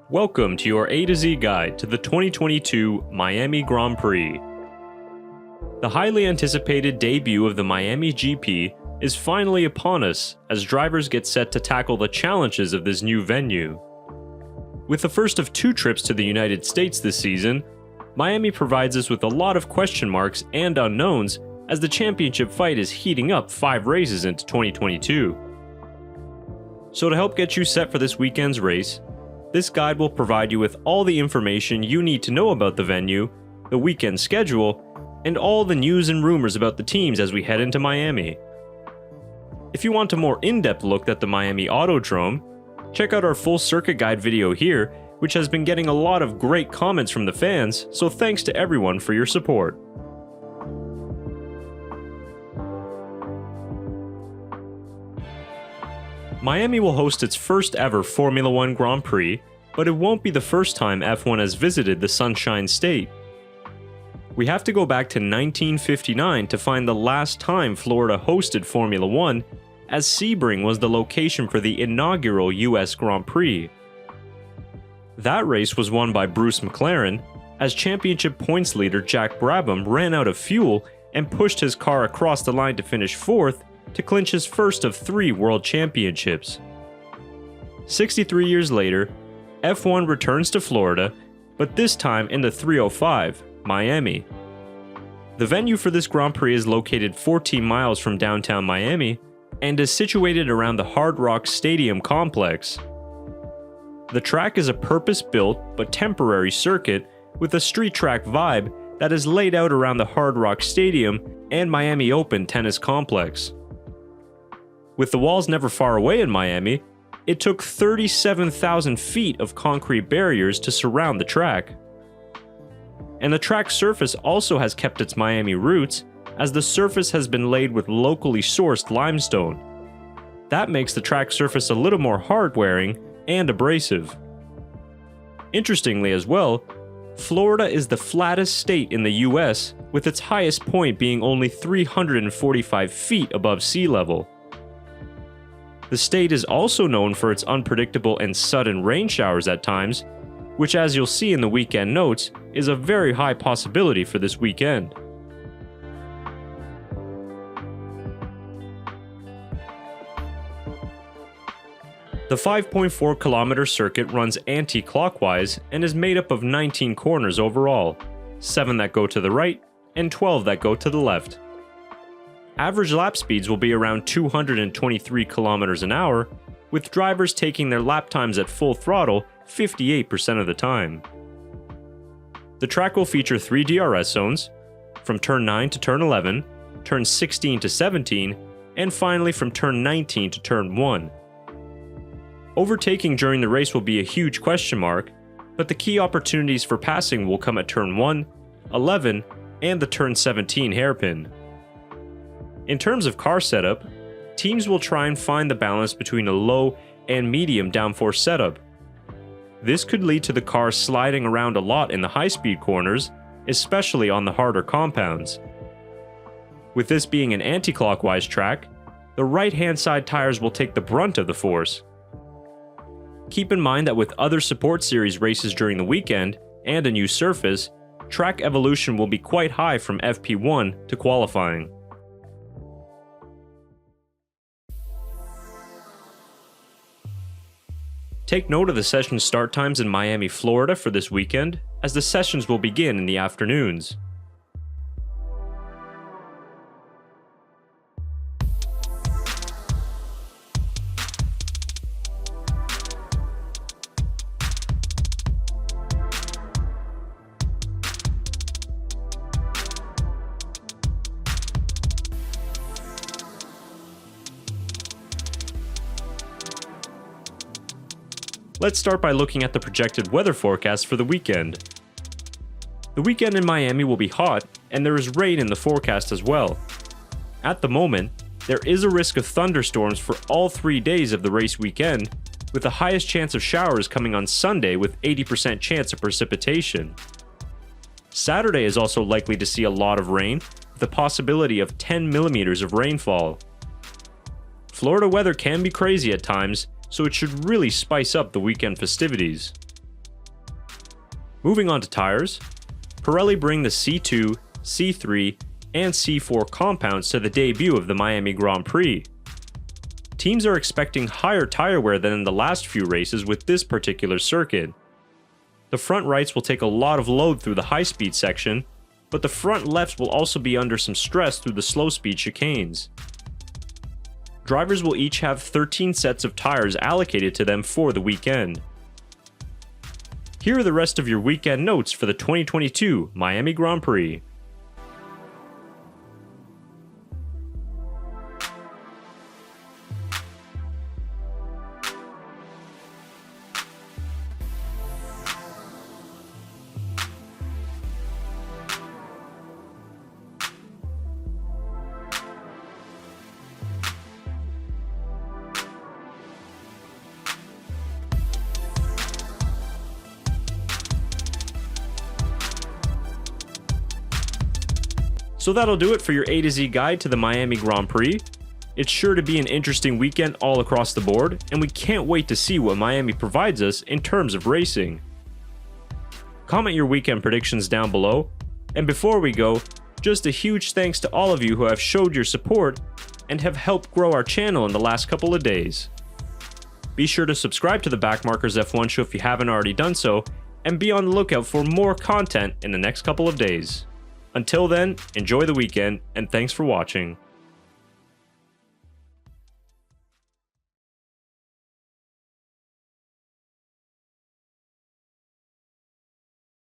Welcome to your A to Z guide to the 2022 Miami Grand Prix. The highly anticipated debut of the Miami GP is finally upon us as drivers get set to tackle the challenges of this new venue. With the first of two trips to the United States this season, Miami provides us with a lot of question marks and unknowns as the championship fight is heating up 5 races into 2022. So to help get you set for this weekend's race, this guide will provide you with all the information you need to know about the venue, the weekend schedule, and all the news and rumors about the teams as we head into Miami. If you want a more in-depth look at the Miami Autodrome, check out our full circuit guide video here, which has been getting a lot of great comments from the fans, so thanks to everyone for your support. Miami will host its first ever Formula One Grand Prix, but it won't be the first time F1 has visited the Sunshine State. We have to go back to 1959 to find the last time Florida hosted Formula One, as Sebring was the location for the inaugural US Grand Prix. That race was won by Bruce McLaren, as championship points leader Jack Brabham ran out of fuel and pushed his car across the line to finish 4th to clinch his first of 3 world championships. 63 years later, F1 returns to Florida, but this time in the 305, Miami. The venue for this Grand Prix is located 14 miles from downtown Miami and is situated around the Hard Rock Stadium complex. The track is a purpose-built but temporary circuit with a street track vibe that is laid out around the Hard Rock Stadium and Miami Open tennis complex. With the walls never far away in Miami, it took 37,000 feet of concrete barriers to surround the track. And the track surface also has kept its Miami roots, as the surface has been laid with locally sourced limestone. That makes the track surface a little more hard-wearing and abrasive. Interestingly as well, Florida is the flattest state in the US, with its highest point being only 345 feet above sea level. The state is also known for its unpredictable and sudden rain showers at times, which, as you'll see in the weekend notes, is a very high possibility for this weekend. The 5.4-kilometer circuit runs anti-clockwise and is made up of 19 corners overall, 7 that go to the right and 12 that go to the left. Average lap speeds will be around 223 kilometers an hour, with drivers taking their lap times at full throttle 58% of the time. The track will feature 3 DRS zones, from turn 9 to turn 11, turn 16 to 17, and finally from turn 19 to turn 1. Overtaking during the race will be a huge question mark, but the key opportunities for passing will come at turn 1, 11, and the turn 17 hairpin. In terms of car setup, teams will try and find the balance between a low and medium downforce setup. This could lead to the car sliding around a lot in the high-speed corners, especially on the harder compounds. With this being an anti-clockwise track, the right-hand side tires will take the brunt of the force. Keep in mind that with other Support Series races during the weekend and a new surface, track evolution will be quite high from FP1 to qualifying. Take note of the session start times in Miami, Florida for this weekend, as the sessions will begin in the afternoons. Let's start by looking at the projected weather forecast for the weekend. The weekend in Miami will be hot, and there is rain in the forecast as well. At the moment, there is a risk of thunderstorms for all 3 days of the race weekend, with the highest chance of showers coming on Sunday with 80% chance of precipitation. Saturday is also likely to see a lot of rain, with the possibility of 10 millimeters of rainfall. Florida weather can be crazy at times, so it should really spice up the weekend festivities. Moving on to tires, Pirelli bring the C2, C3, and C4 compounds to the debut of the Miami Grand Prix. Teams are expecting higher tire wear than in the last few races with this particular circuit. The front rights will take a lot of load through the high-speed section, but the front lefts will also be under some stress through the slow-speed chicanes. Drivers will each have 13 sets of tires allocated to them for the weekend. Here are the rest of your weekend notes for the 2022 Miami Grand Prix. So that'll do it for your A to Z guide to the Miami Grand Prix. It's sure to be an interesting weekend all across the board, and we can't wait to see what Miami provides us in terms of racing. Comment your weekend predictions down below, and before we go, just a huge thanks to all of you who have showed your support and have helped grow our channel in the last couple of days. Be sure to subscribe to the Backmarkers F1 show if you haven't already done so, and be on the lookout for more content in the next couple of days. Until then, enjoy the weekend, and thanks for watching.